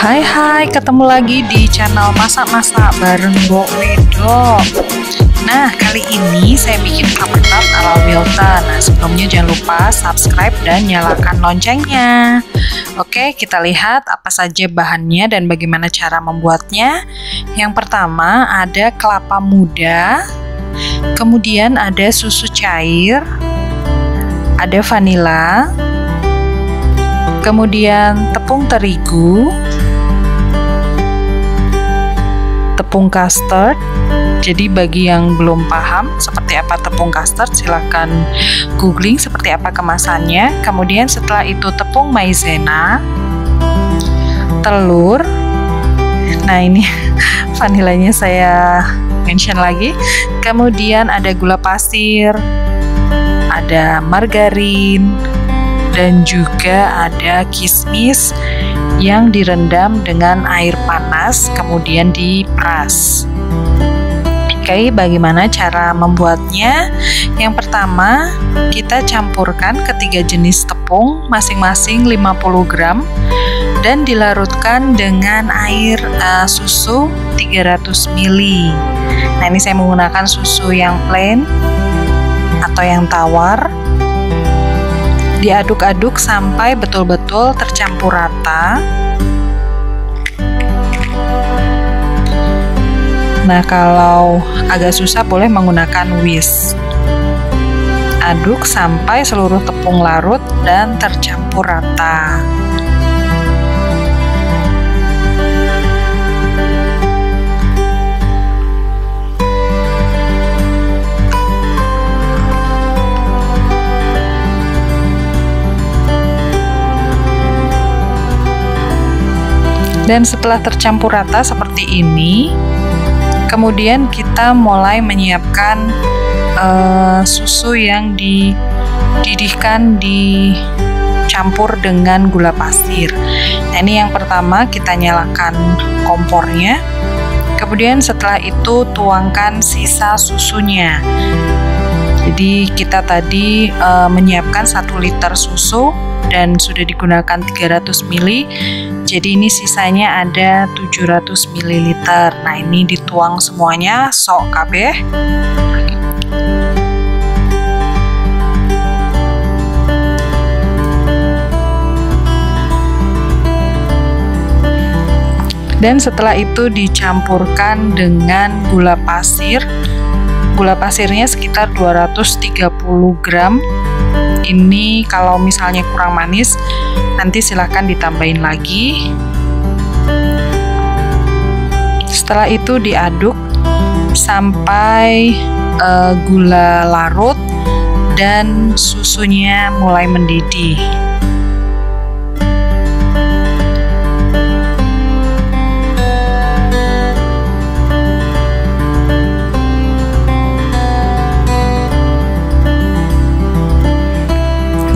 Hai, ketemu lagi di channel masak-masak bareng Mbok Wedok. Nah, kali ini saya bikin paper tart ala Wilton. Nah, sebelumnya jangan lupa subscribe dan nyalakan loncengnya. Oke, kita lihat apa saja bahannya dan bagaimana cara membuatnya. Yang pertama ada kelapa muda, kemudian ada susu cair, ada vanila, kemudian tepung terigu, tepung custard. Jadi bagi yang belum paham seperti apa tepung custard, silahkan googling seperti apa kemasannya. Kemudian setelah itu tepung maizena, telur. Nah, ini vanilanya saya mention lagi. Kemudian ada gula pasir, ada margarin, dan juga ada kismis yang direndam dengan air panas kemudian diperas. Oke, bagaimana cara membuatnya? Yang pertama, kita campurkan ketiga jenis tepung masing-masing 50 gram dan dilarutkan dengan air susu 300 ml. Nah, ini saya menggunakan susu yang plain atau yang tawar. Diaduk-aduk sampai betul-betul tercampur rata. Nah, kalau agak susah boleh menggunakan whisk. Aduk sampai seluruh tepung larut dan tercampur rata. Dan setelah tercampur rata seperti ini, kemudian kita mulai menyiapkan susu yang dididihkan dicampur dengan gula pasir. Nah, ini yang pertama, kita nyalakan kompornya. Kemudian setelah itu tuangkan sisa susunya. Jadi kita tadi menyiapkan 1 liter susu dan sudah digunakan 300 ml. Jadi ini sisanya ada 700 ml. Nah, ini dituang semuanya sok kabeh. Dan setelah itu dicampurkan dengan gula pasir. Gula pasirnya sekitar 230 gram. Ini kalau misalnya kurang manis, nanti silahkan ditambahin lagi. Setelah itu diaduk sampai gula larut dan susunya mulai mendidih.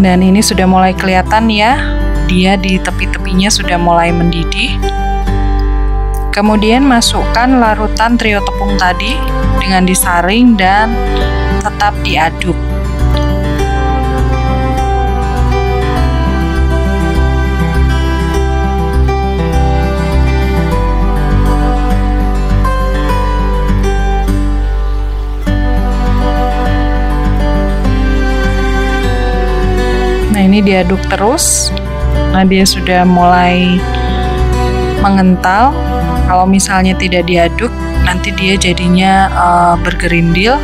Dan ini sudah mulai kelihatan ya, dia di tepi-tepinya sudah mulai mendidih. Kemudian masukkan larutan trio tepung tadi dengan disaring dan tetap diaduk. Nah, ini diaduk terus. Nah, dia sudah mulai mengental. Kalau misalnya tidak diaduk, nanti dia jadinya bergerindil.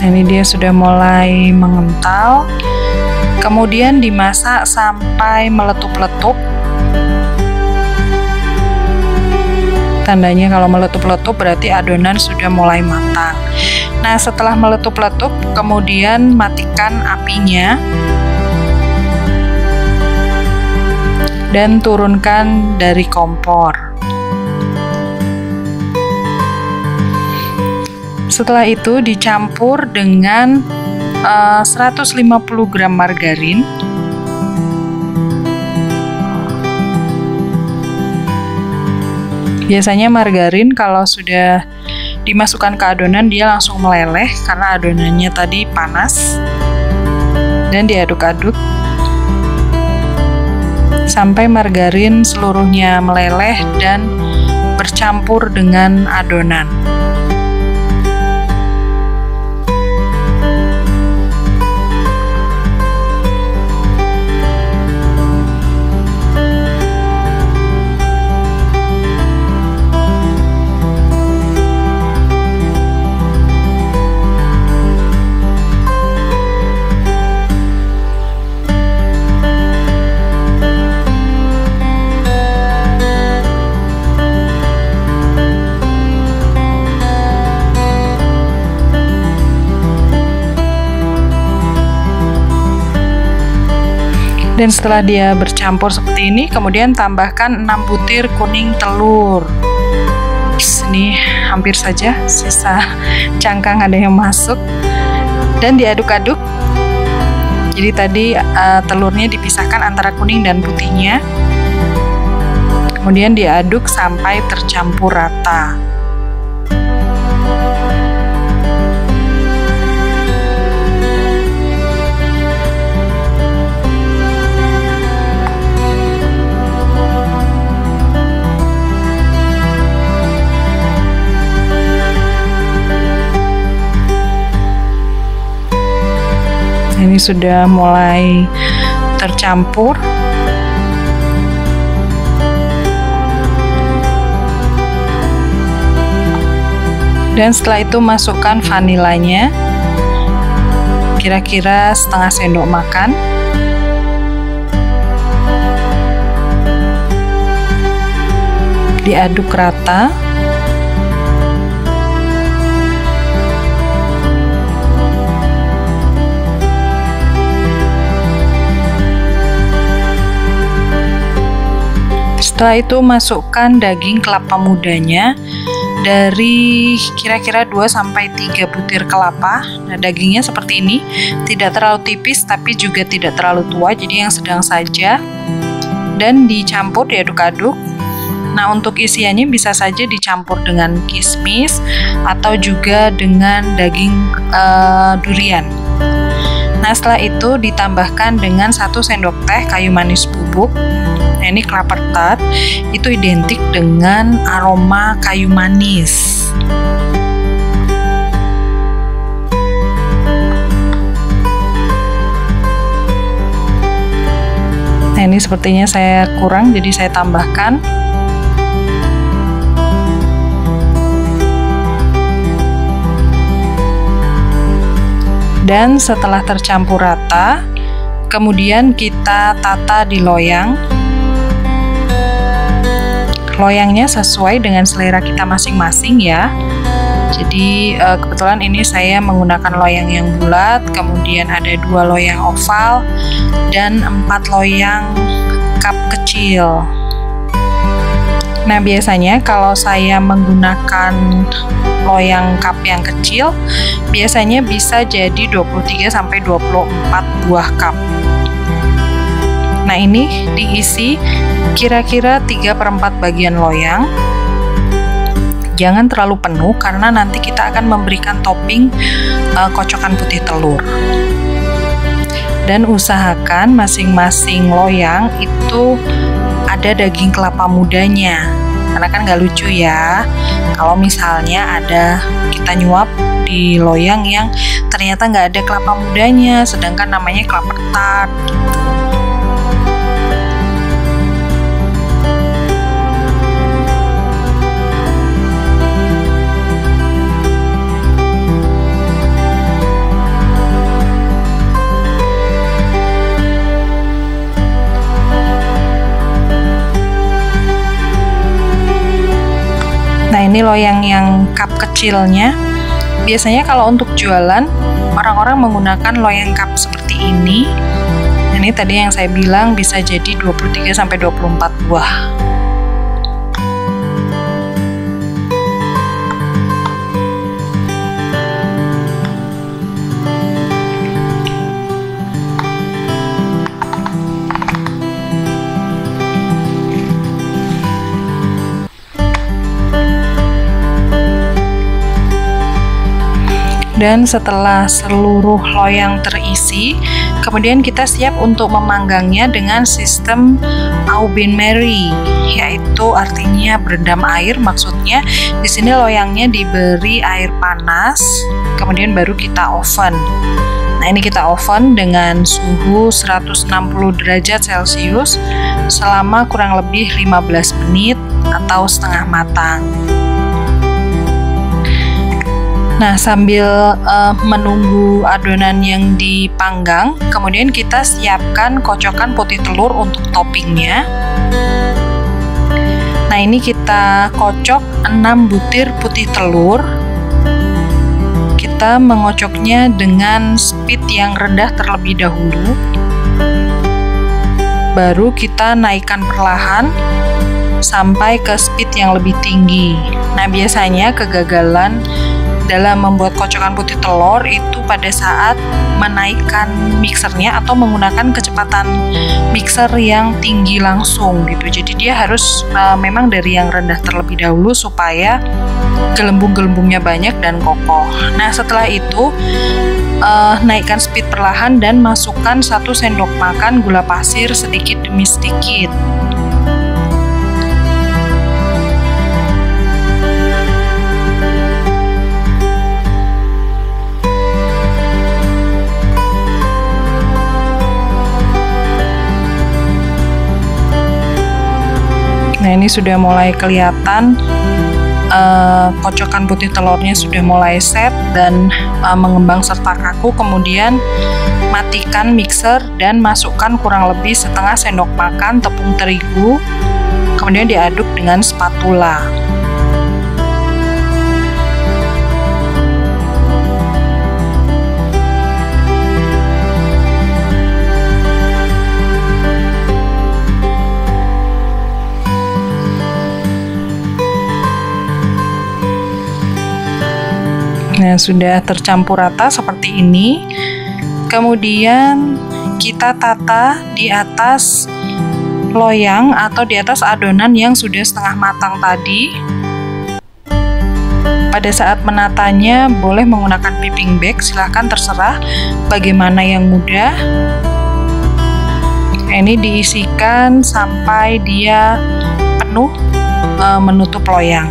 Ini dia sudah mulai mengental. Kemudian dimasak sampai meletup-letup. Tandanya kalau meletup-letup berarti adonan sudah mulai matang. Nah, setelah meletup-letup, kemudian matikan apinya dan turunkan dari kompor. Setelah itu dicampur dengan 150 gram margarin, Biasanya margarin kalau sudah dimasukkan ke adonan dia langsung meleleh karena adonannya tadi panas. Dan diaduk-aduk sampai margarin seluruhnya meleleh dan bercampur dengan adonan. Dan setelah dia bercampur seperti ini, kemudian tambahkan 6 butir kuning telur. Ini hampir saja sisa cangkang ada yang masuk. Dan diaduk-aduk. Jadi tadi telurnya dipisahkan antara kuning dan putihnya. Kemudian diaduk sampai tercampur rata. Ini sudah mulai tercampur. Dan setelah itu masukkan vanilanya, kira-kira setengah sendok makan. Diaduk rata. Setelah itu masukkan daging kelapa mudanya dari kira-kira 2-3 butir kelapa. Nah, dagingnya seperti ini, tidak terlalu tipis tapi juga tidak terlalu tua, jadi yang sedang saja. Dan dicampur, diaduk-aduk. Nah, untuk isiannya bisa saja dicampur dengan kismis atau juga dengan daging durian. Nah, setelah itu ditambahkan dengan 1 sendok teh kayu manis bubuk. Nah, ini kelapa tart itu identik dengan aroma kayu manis. Nah, ini sepertinya saya kurang, jadi saya tambahkan. Dan setelah tercampur rata, kemudian kita tata di loyang. Loyangnya sesuai dengan selera kita masing-masing ya. Jadi kebetulan ini saya menggunakan loyang yang bulat, kemudian ada 2 loyang oval dan 4 loyang cup kecil. Nah, biasanya kalau saya menggunakan loyang cup yang kecil, biasanya bisa jadi 23-24 buah cup. Nah, ini diisi kira-kira 3/4 bagian loyang. Jangan terlalu penuh karena nanti kita akan memberikan topping kocokan putih telur. Dan usahakan masing-masing loyang itu ada daging kelapa mudanya, karena kan nggak lucu ya kalau misalnya ada kita nyuap di loyang yang ternyata nggak ada kelapa mudanya, sedangkan namanya kelapa tart gitu. Nah, ini loyang yang cup kecilnya. Biasanya kalau untuk jualan, orang-orang menggunakan loyang cup seperti ini. Ini tadi yang saya bilang bisa jadi 23-24 buah. Dan setelah seluruh loyang terisi, kemudian kita siap untuk memanggangnya dengan sistem au bain-marie, yaitu artinya berendam air. Maksudnya di sini loyangnya diberi air panas, kemudian baru kita oven. Nah, ini kita oven dengan suhu 160 derajat Celcius selama kurang lebih 15 menit atau setengah matang. Nah, sambil menunggu adonan yang dipanggang, kemudian kita siapkan kocokan putih telur untuk toppingnya. Nah, ini kita kocok 6 butir putih telur. Kita mengocoknya dengan speed yang rendah terlebih dahulu. Baru kita naikkan perlahan sampai ke speed yang lebih tinggi. Nah, biasanya kegagalan dalam membuat kocokan putih telur itu pada saat menaikkan mixernya atau menggunakan kecepatan mixer yang tinggi langsung gitu. Jadi dia harus memang dari yang rendah terlebih dahulu supaya gelembung-gelembungnya banyak dan kokoh. Nah, setelah itu naikkan speed perlahan dan masukkan 1 sendok makan gula pasir sedikit demi sedikit. Nah, ini sudah mulai kelihatan kocokan putih telurnya sudah mulai set dan mengembang serta kaku. Kemudian matikan mixer dan masukkan kurang lebih setengah sendok makan tepung terigu, kemudian diaduk dengan spatula. Nah, sudah tercampur rata seperti ini. Kemudian kita tata di atas loyang atau di atas adonan yang sudah setengah matang tadi. Pada saat menatanya boleh menggunakan piping bag, silahkan terserah bagaimana yang mudah. Ini diisikan sampai dia penuh menutup loyang.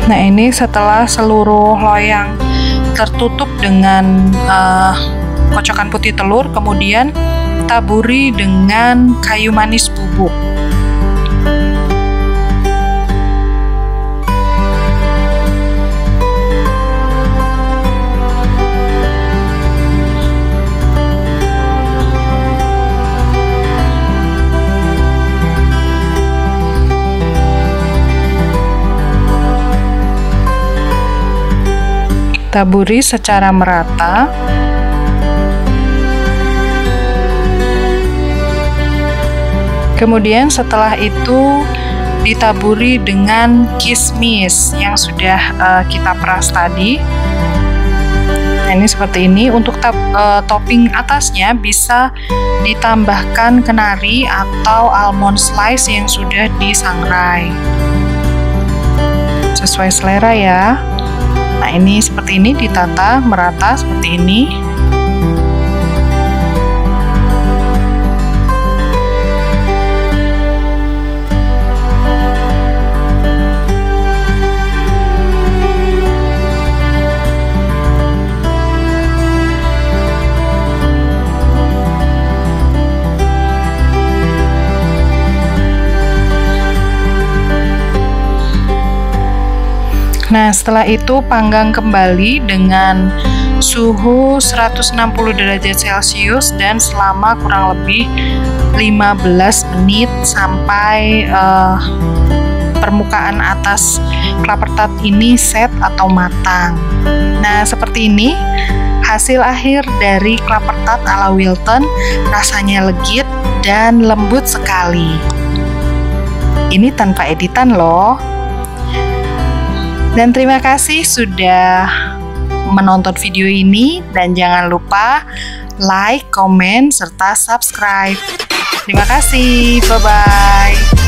Nah, ini setelah seluruh loyang tertutup dengan kocokan putih telur, kemudian taburi dengan kayu manis bubuk. Taburi secara merata. Kemudian setelah itu ditaburi dengan kismis yang sudah kita peras tadi. Nah, ini seperti ini. Untuk topping atasnya bisa ditambahkan kenari atau almond slice yang sudah disangrai. Sesuai selera ya. Nah, ini seperti ini, ditata merata seperti ini. Nah, setelah itu panggang kembali dengan suhu 160 derajat Celcius dan selama kurang lebih 15 menit sampai permukaan atas kelapa tart ini set atau matang. Nah, seperti ini Hasil akhir dari klaper tart ala Wilton rasanya legit dan lembut sekali. Ini tanpa editan loh. Dan terima kasih sudah menonton video ini, dan jangan lupa like, komen, serta subscribe. Terima kasih, bye-bye.